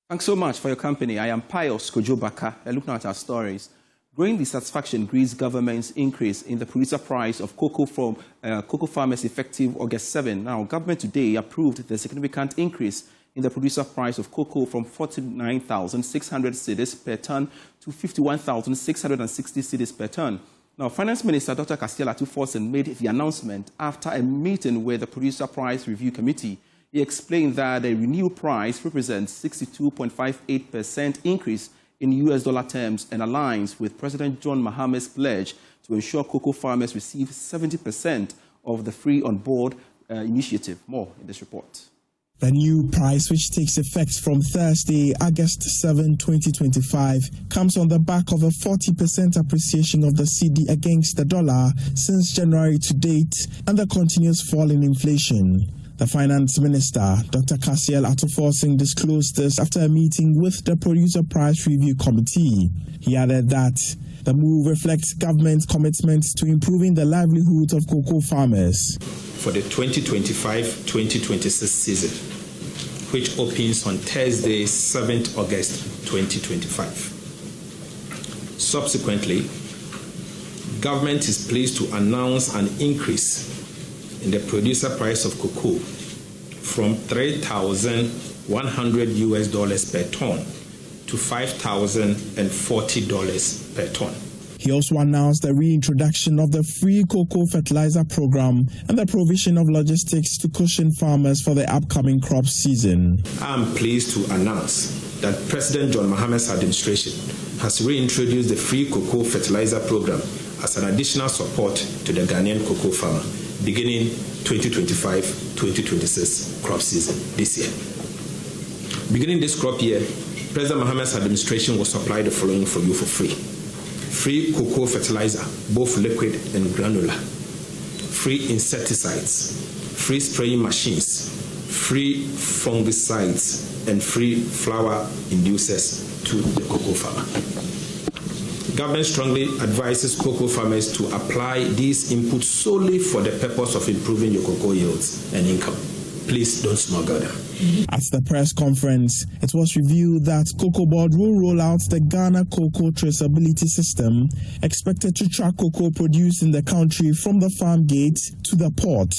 Thanks so much for your company. I am Pius Kojobaka. Looking at our stories. Growing dissatisfaction greets government's increase in the producer price of cocoa from cocoa farmers effective August 7. Now, government today approved the significant increase in the producer price of cocoa from 49,600 cedis per tonne to 51,660 cedis per tonne. Now, Finance Minister Dr. Cassiel Atuforsen made the announcement after a meeting with the Producer Price Review Committee. He explained that the renewed price represents 62.58% increase in US dollar terms and aligns with President John Mahama's pledge to ensure cocoa farmers receive 70% of the free on board initiative. More in this report. The new price, which takes effect from Thursday, August 7, 2025, comes on the back of a 40% appreciation of the Cedi against the dollar since January to date and the continuous fall in inflation. The Finance Minister, Dr. Cassiel Atuforsen, disclosed this after a meeting with the Producer Price Review Committee. He added that the move reflects government's commitment to improving the livelihoods of cocoa farmers. For the 2025-2026 season, which opens on Thursday, 7th August 2025. Subsequently, government is pleased to announce an increase in the producer price of cocoa from $3,100 per ton to $5,040 per ton. He also announced the reintroduction of the free cocoa fertilizer program and the provision of logistics to cushion farmers for the upcoming crop season. I am pleased to announce that President John Mahama's administration has reintroduced the free cocoa fertilizer program as an additional support to the Ghanaian cocoa farmer beginning 2025-2026 crop season this year. Beginning this crop year, President Mahama's administration will supply the following for you for free. Free cocoa fertilizer, both liquid and granular. Free insecticides, free spraying machines, free fungicides, and free flower inducers to the cocoa farmer. Government strongly advises cocoa farmers to apply these inputs solely for the purpose of improving your cocoa yields and income. Please don't smuggle them. At the press conference, it was revealed that Cocoa Board will roll out the Ghana Cocoa Traceability System, expected to track cocoa produced in the country from the farm gate to the port.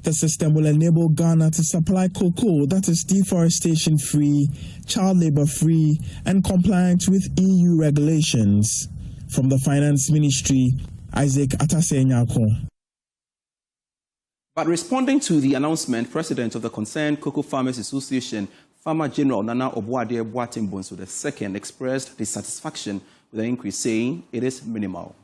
The system will enable Ghana to supply cocoa that is deforestation-free, child labor-free, and compliant with EU regulations. From the Finance Ministry, Isaac Atasenyako. But responding to the announcement, President of the concerned Cocoa Farmers Association, Farmer General Nana Obuade Boateng-Bonsu II, expressed dissatisfaction with the increase, saying it is minimal.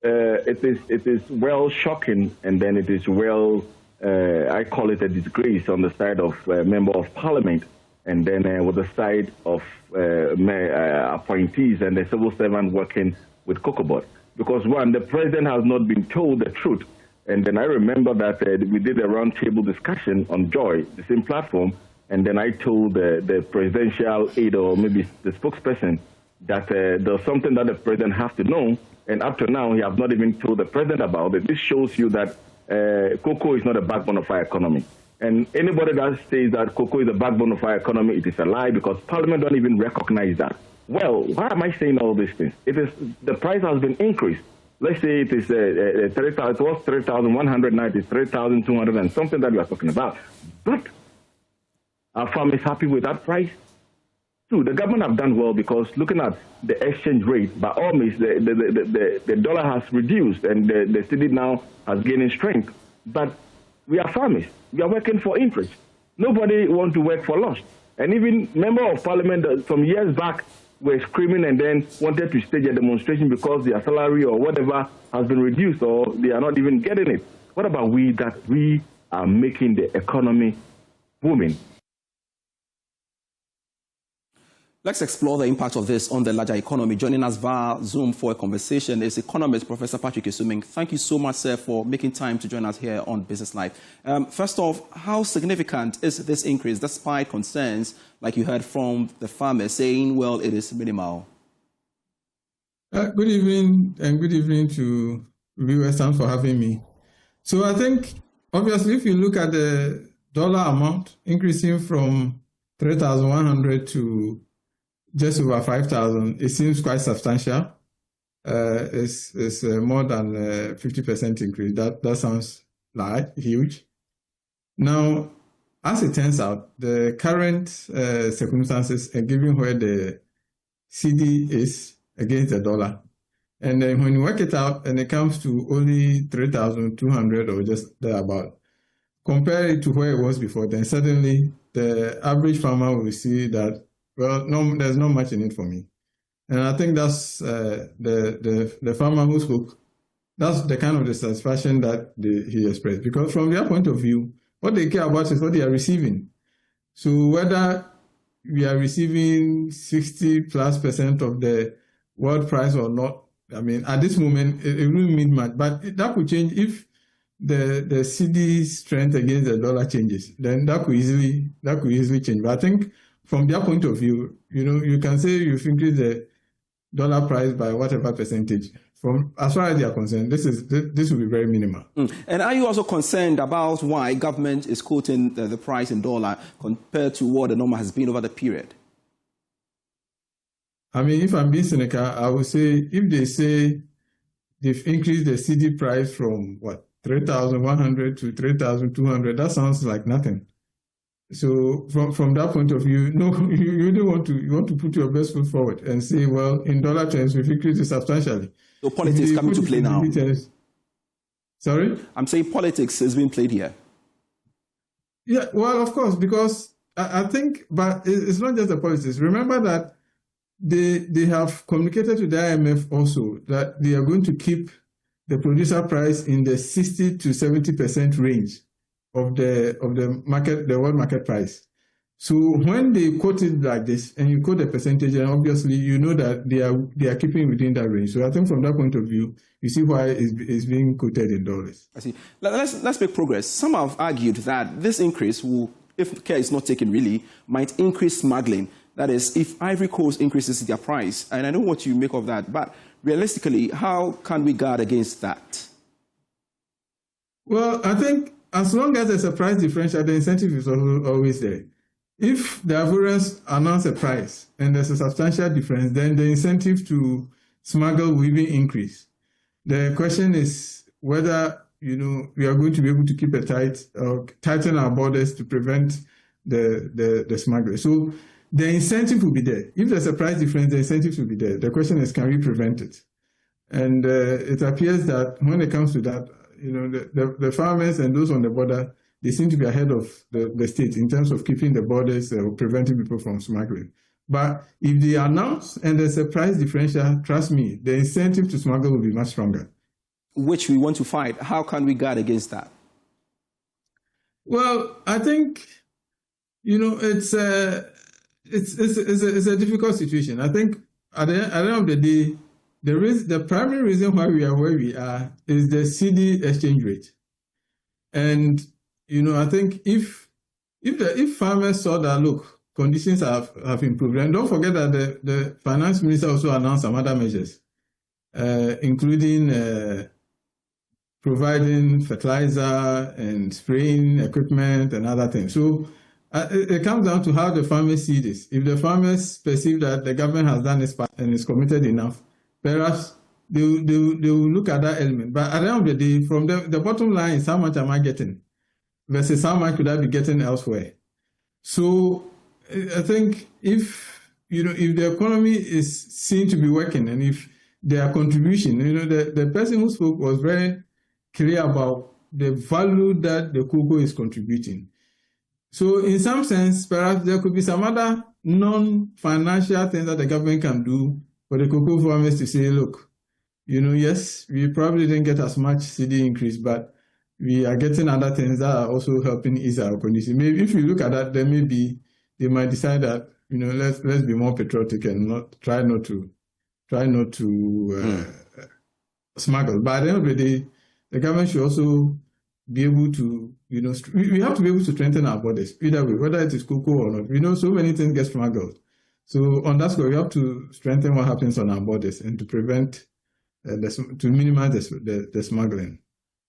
It is well shocking, and then it is well, I call it a disgrace on the side of Member of Parliament, and then with the side of appointees and the civil servant working with Cocoa Board. Because one, the President has not been told the truth. And then I remember that we did a roundtable discussion on Joy, the same platform, and then I told the presidential aide or maybe the spokesperson that there's something that the President has to know, and up to now he has not even told the President about it. This shows you that cocoa is not a backbone of our economy. And anybody that says that cocoa is the backbone of our economy, it is a lie, because Parliament don't even recognize that. Well, why am I saying all these things? It is the price has been increased. Let's say it is 3,000. It was 3,100. Now it is 3,200 and something that we are talking about. But our farm is happy with that price. Two, the government have done well, because looking at the exchange rate, by all means, the dollar has reduced and the cedi now has gained strength. But we are farmers. We are working for interest. Nobody wants to work for loss. And even member of parliament some years back were screaming and then wanted to stage a demonstration because their salary or whatever has been reduced or they are not even getting it. What about we that we are making the economy booming? Let's explore the impact of this on the larger economy. Joining us via Zoom for a conversation is economist Professor Patrick Esuming. Thank you so much, sir, for making time to join us here on Business Live. First off, how significant is this increase, despite concerns, like you heard from the farmers, saying, well, it is minimal? Good evening, and good evening to viewers. Thanks for having me. So I think, obviously, if you look at the dollar amount increasing from 3,100 to just over 5,000, it seems quite substantial. It's more than 50% increase. That sounds like huge. Now, as it turns out, the current circumstances, and given where the Cedi is against the dollar, and then when you work it out and it comes to only 3,200 or just thereabout, compare it to where it was before, then suddenly the average farmer will see that, well, no, there's not much in it for me. And I think that's the farmer who spoke, that's the kind of dissatisfaction that he expressed. Because from their point of view, what they care about is what they are receiving. So whether we are receiving 60+% of the world price or not, I mean, at this moment, it wouldn't mean much. But that could change if the Cedi strength against the dollar changes. Then that could easily change. But I think from their point of view, you can say you've increased the dollar price by whatever percentage. From as far as they are concerned, this will be very minimal. And are you also concerned about why government is quoting the price in dollar compared to what the number has been over the period? I mean, if I'm being cynical, I would say if they say they've increased the Cedi price from 3,100 to 3,200, that sounds like nothing. So from that point of view, no, you don't want to. You want to put your best foot forward and say, well, in dollar terms, we've increased it substantially. So politics coming to play now. Sorry? I'm saying politics is being played here. Yeah, well, of course, because I think, but it's not just the politics. Remember that they have communicated to the IMF also that they are going to keep the producer price in the 60 to 70% range of the market, the world market price. So when they quote it like this, and you quote the percentage, and obviously you know that they are keeping within that range. So I think from that point of view, you see why it's being quoted in dollars. I see. Let's make progress. Some have argued that this increase will, if care is not taken really, might increase smuggling. That is, if Ivory Coast increases their price. And I know what you make of that, but realistically, how can we guard against that? Well, I think as long as there's a price differential, the incentive is always there. If the Ivorians announce a price and there's a substantial difference, then the incentive to smuggle will even increase. The question is whether we are going to be able to keep a tighten our borders to prevent the smuggling. So the incentive will be there. If there's a price difference, the incentives will be there. The question is, can we prevent it? And it appears that when it comes to that, the farmers and those on the border, they seem to be ahead of the state in terms of keeping the borders or preventing people from smuggling. But if they announce and there's a price differential, trust me, the incentive to smuggle will be much stronger. Which we want to fight. How can we guard against that? Well, I think, it's a difficult situation. I think at the end of the day, the primary reason why we are where we are is the Cedi exchange rate. And, I think if farmers saw that, look, conditions have improved, and don't forget that the finance minister also announced some other measures, including providing fertilizer and spraying equipment and other things. So it comes down to how the farmers see this. If the farmers perceive that the government has done its part and is committed enough, perhaps they will look at that element. But at the end of the day, from the bottom line is how much am I getting versus how much could I be getting elsewhere. So I think if the economy is seen to be working and if their contribution, the person who spoke was very clear about the value that the cocoa is contributing. So in some sense, perhaps there could be some other non-financial things that the government can do for the cocoa farmers to say, look, yes, we probably didn't get as much Cedi increase, but we are getting other things that are also helping ease our condition. Maybe if you look at that, then maybe they might decide that, let's be more patriotic and try not to smuggle. But at the end of the day, the government should also be able to, we have to be able to strengthen our borders, either way, whether it is cocoa or not. So many things get smuggled. So on that score, we have to strengthen what happens on our borders and to prevent, to minimize the smuggling.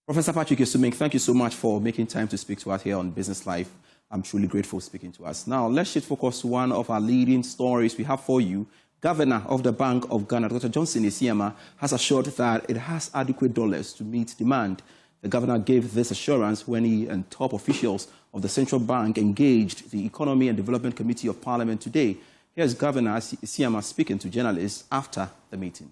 Professor Patrick Esuming, thank you so much for making time to speak to us here on Business Live. I'm truly grateful speaking to us. Now, let's shift focus to one of our leading stories we have for you. Governor of the Bank of Ghana, Dr. Johnson Isiama, has assured that it has adequate dollars to meet demand. The governor gave this assurance when he and top officials of the central bank engaged the Economy and Development Committee of Parliament today. Here's Governor Isiama speaking to journalists after the meeting.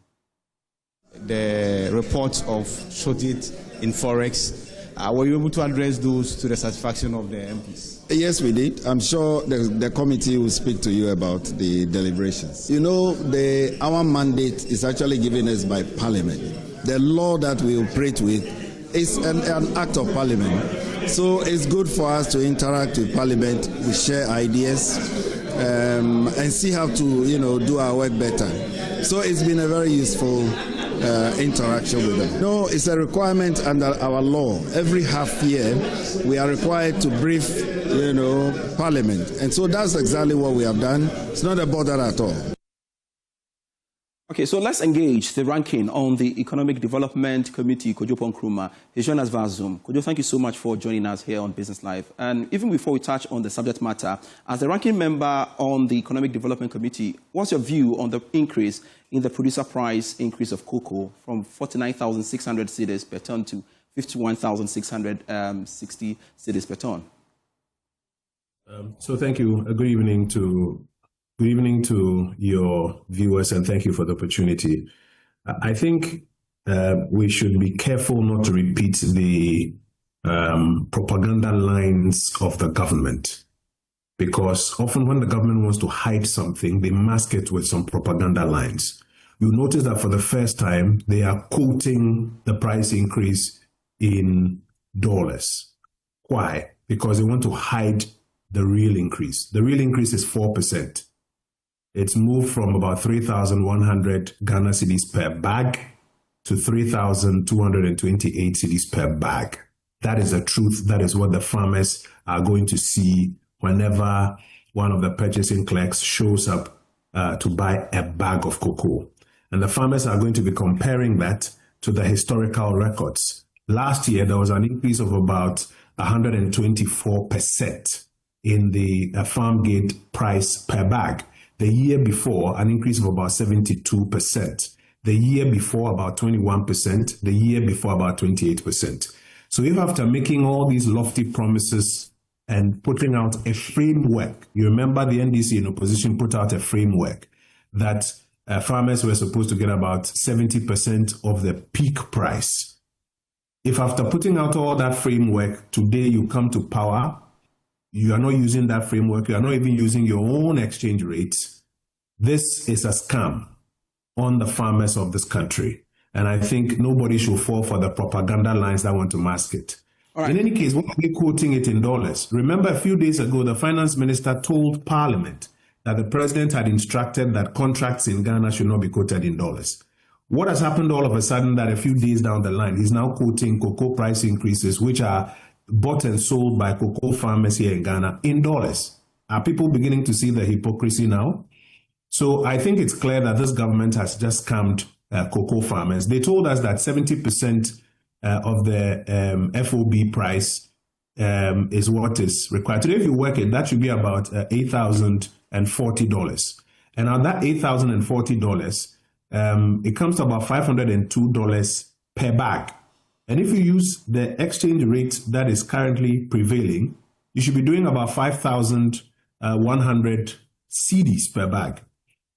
The reports of shortage in forex, were you able to address those to the satisfaction of the MPs? Yes, we did. I'm sure the committee will speak to you about the deliberations. You know, our mandate is actually given us by Parliament. The law that we operate with is an act of Parliament. So it's good for us to interact with Parliament, we share ideas, and see how to, do our work better. So it's been a very useful interaction with them. No, it's a requirement under our law. Every half year, we are required to brief, Parliament. And so that's exactly what we have done. It's not a bother at all. Okay, so let's engage the ranking on the Economic Development Committee, Kojo Nkrumah. He's joined us via Zoom. Kojo, thank you so much for joining us here on Business Live. And even before we touch on the subject matter, as the ranking member on the Economic Development Committee, what's your view on the increase in the producer price increase of cocoa from 49,600 cedis per ton to 51,660 cedis per ton? So thank you. Good evening to your viewers, and thank you for the opportunity. I think we should be careful not to repeat the propaganda lines of the government, because often when the government wants to hide something, they mask it with some propaganda lines. You notice that for the first time, they are quoting the price increase in dollars. Why? Because they want to hide the real increase. The real increase is 4%. It's moved from about 3,100 Ghana cedis per bag to 3,228 cedis per bag. That is the truth. That is what the farmers are going to see whenever one of the purchasing clerks shows up to buy a bag of cocoa. And the farmers are going to be comparing that to the historical records. Last year, there was an increase of about 124% in the farm gate price per bag. The year before, an increase of about 72%. The year before, about 21%. The year before, about 28%. So if after making all these lofty promises and putting out a framework, you remember the NDC in opposition put out a framework that farmers were supposed to get about 70% of the peak price. If after putting out all that framework, today you come to power, you are not using that framework, you are not even using your own exchange rates, this is a scam on the farmers of this country. And I think nobody should fall for the propaganda lines that want to mask it. Right. In any case, why are we quoting it in dollars? Remember, a few days ago, the finance minister told Parliament that the president had instructed that contracts in Ghana should not be quoted in dollars. What has happened all of a sudden that a few days down the line, he's now quoting cocoa price increases, which are bought and sold by cocoa farmers here in Ghana in dollars. Are people beginning to see the hypocrisy now? So I think it's clear that this government has just scammed cocoa farmers. They told us that 70% of the FOB price is what is required. Today, if you work it, that should be about $8,040. And on that $8,040, it comes to about $502 per bag. And if you use the exchange rate that is currently prevailing, you should be doing about 5,100 cedis per bag.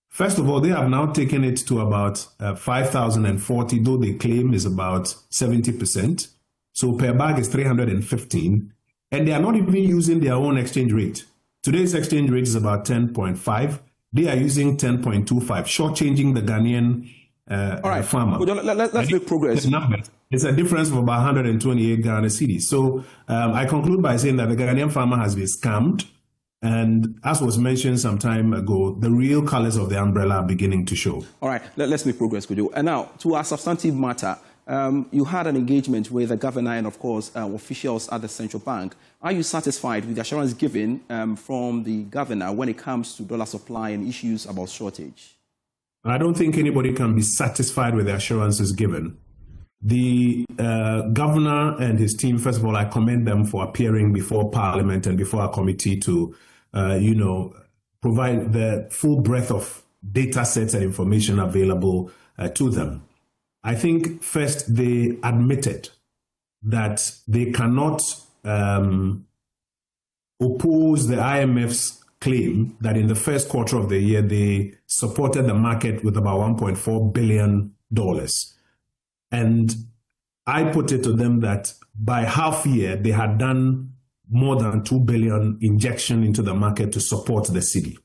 First of all, they have now taken it to about 5,040, though they claim is about 70%. So per bag is 315. And they are not even using their own exchange rate. Today's exchange rate is about 10.5. They are using 10.25, shortchanging the Ghanaian farmer. Well, let's make progress. It's a difference of about 128 Ghana cedis. So I conclude by saying that the Ghanaian farmer has been scammed. And as was mentioned some time ago, the real colors of the umbrella are beginning to show. All right, let's make progress, Kojo. And now, to our substantive matter, you had an engagement with the governor and, of course, officials at the central bank. Are you satisfied with the assurance given from the governor when it comes to dollar supply and issues about shortage? I don't think anybody can be satisfied with the assurances given. The governor and his team, first of all, I commend them for appearing before Parliament and before our committee to, provide the full breadth of data sets and information available to them. I think first they admitted that they cannot oppose the IMF's claim that in the first quarter of the year they supported the market with about $1.4 billion. And I put it to them that by half year they had done more than $2 billion injection into the market to support the cedi.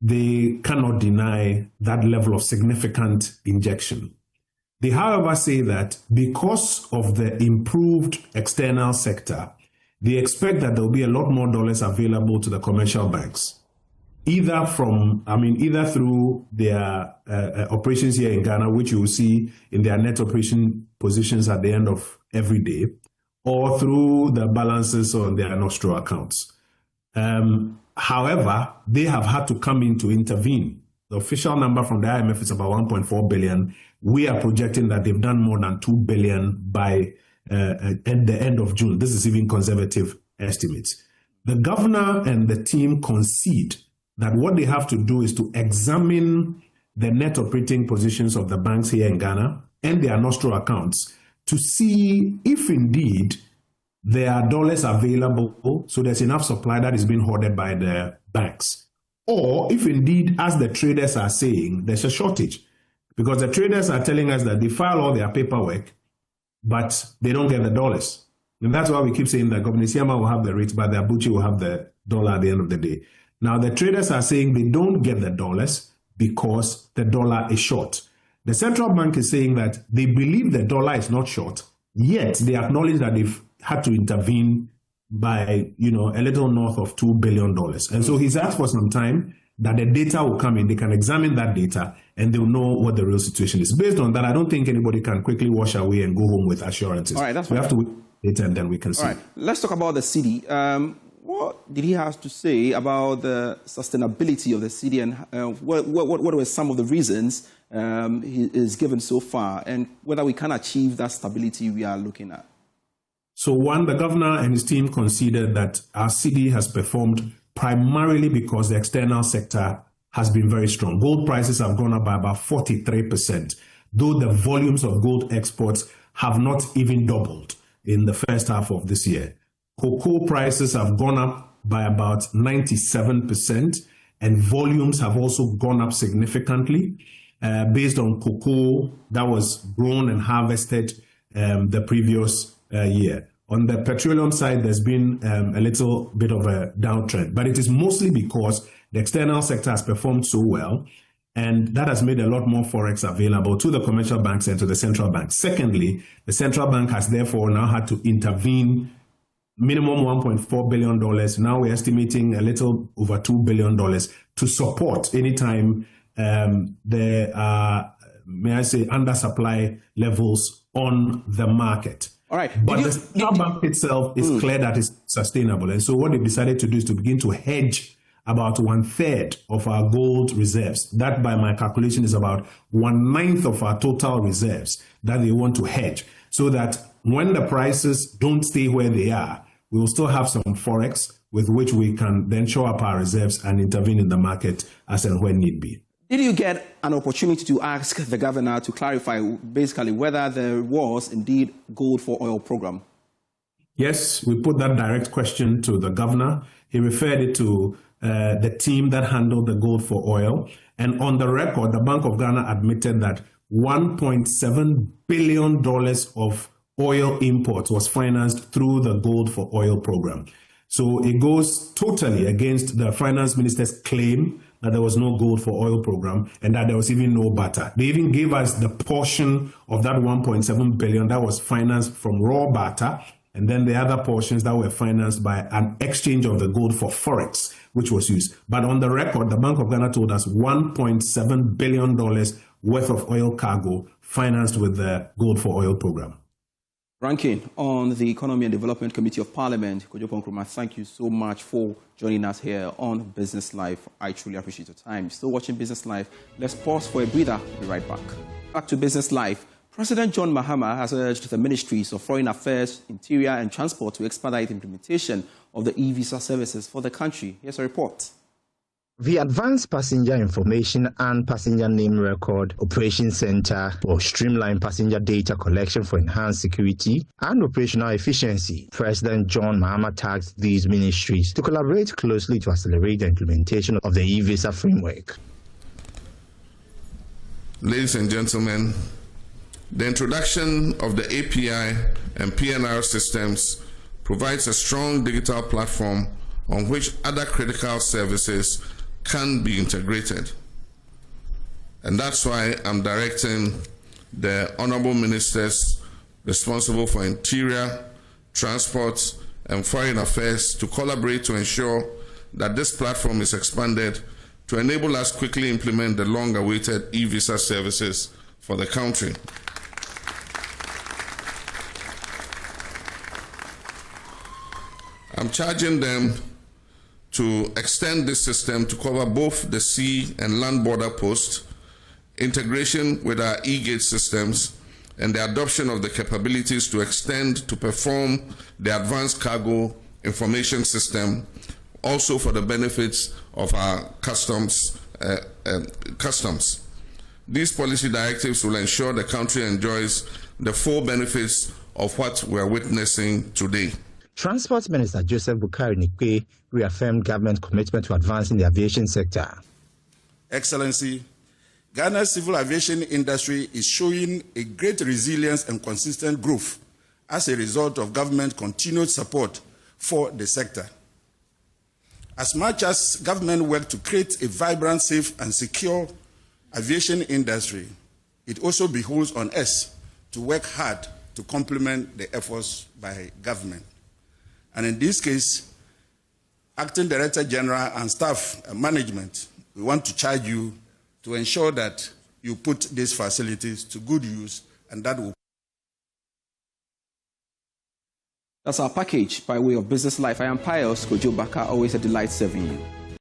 They cannot deny that level of significant injection. They, however, say that because of the improved external sector, they expect that there will be a lot more dollars available to the commercial banks, either through their operations here in Ghana, which you will see in their net operation positions at the end of every day, or through the balances on their nostro accounts. However, they have had to come in to intervene. The official number from the IMF is about 1.4 billion. We are projecting that they've done more than 2 billion by at the end of June. This is even conservative estimates. The governor and the team concede that what they have to do is to examine the net operating positions of the banks here in Ghana and their nostro accounts to see if indeed there are dollars available, so there's enough supply that is being hoarded by the banks. Or if indeed, as the traders are saying, there's a shortage. Because the traders are telling us that they file all their paperwork, but they don't get the dollars. And that's why we keep saying that Governor Siama will have the rates, but the Abuchi will have the dollar at the end of the day. Now, the traders are saying they don't get the dollars because the dollar is short. The central bank is saying that they believe the dollar is not short, yet they acknowledge that they've had to intervene by, a little north of $2 billion. And so he's asked for some time that the data will come in, they can examine that data, and they'll know what the real situation is. Based on that, I don't think anybody can quickly wash away and go home with assurances. All right, that's we have to wait data and then we can see. All right, let's talk about the cedi. What did he have to say about the sustainability of the cedi, and what were some of the reasons he is given so far, and whether we can achieve that stability we are looking at? So one, the governor and his team considered that our cedi has performed primarily because the external sector has been very strong. Gold prices have gone up by about 43%, though the volumes of gold exports have not even doubled in the first half of this year. Cocoa prices have gone up by about 97%, and volumes have also gone up significantly based on cocoa that was grown and harvested the previous year. On the petroleum side, there's been a little bit of a downtrend, but it is mostly because the external sector has performed so well, and that has made a lot more forex available to the commercial banks and to the central bank. Secondly, the central bank has therefore now had to intervene, minimum $1.4 billion. Now we're estimating a little over $2 billion to support anytime there are, may I say, undersupply levels on the market. All right. But the central bank itself is clear that it's sustainable. And so what they decided to do is to begin to hedge about 1/3 of our gold reserves. That, by my calculation, is about 1/9 of our total reserves that they want to hedge, so that when the prices don't stay where they are, we will still have some forex with which we can then show up our reserves and intervene in the market as and when need be. Did you get an opportunity to ask the governor to clarify basically whether there was indeed gold for oil program? Yes, we put that direct question to the governor. He referred it to the team that handled the gold for oil. And on the record, the Bank of Ghana admitted that $1.7 billion of oil imports was financed through the gold for oil program. So it goes totally against the finance minister's claim that there was no gold for oil program and that there was even no barter. They even gave us the portion of that 1.7 billion that was financed from raw barter, and then the other portions that were financed by an exchange of the gold for forex, which was used. But on the record, the Bank of Ghana told us $1.7 billion worth of oil cargo financed with the gold for oil program. Ranking on the Economy and Development Committee of Parliament, Kojo Nkrumah, thank you so much for joining us here on Business Live. I truly appreciate your time. Still watching Business Live. Let's pause for a breather. We'll be right back. Back to Business Live. President John Mahama has urged the Ministries of Foreign Affairs, Interior and Transport to expedite implementation of the e-visa services for the country. Here's a report. The Advanced Passenger Information and Passenger Name Record Operations Center will streamline passenger data collection for enhanced security and operational efficiency. President John Mahama tasked these ministries to collaborate closely to accelerate the implementation of the e-visa framework. Ladies and gentlemen, the introduction of the API and PNR systems provides a strong digital platform on which other critical services can be integrated. And that's why I'm directing the honorable ministers responsible for Interior, Transport, and Foreign Affairs to collaborate to ensure that this platform is expanded to enable us quickly implement the long-awaited e-visa services for the country. I'm charging them to extend this system to cover both the sea and land border posts, integration with our e-gate systems, and the adoption of the capabilities to extend to perform the advanced cargo information system, also for the benefits of our customs. These policy directives will ensure the country enjoys the full benefits of what we're witnessing today. Transport Minister Joseph Bukari Nikwe reaffirmed government commitment to advancing the aviation sector. Excellency, Ghana's civil aviation industry is showing a great resilience and consistent growth as a result of government continued support for the sector. As much as government work to create a vibrant, safe and secure aviation industry, it also behoves on us to work hard to complement the efforts by government. And in this case, Acting Director General and staff and management, we want to charge you to ensure that you put these facilities to good use, and that will. That's our package by way of Business Life. I am Pius Kojo Baka, always a delight serving you.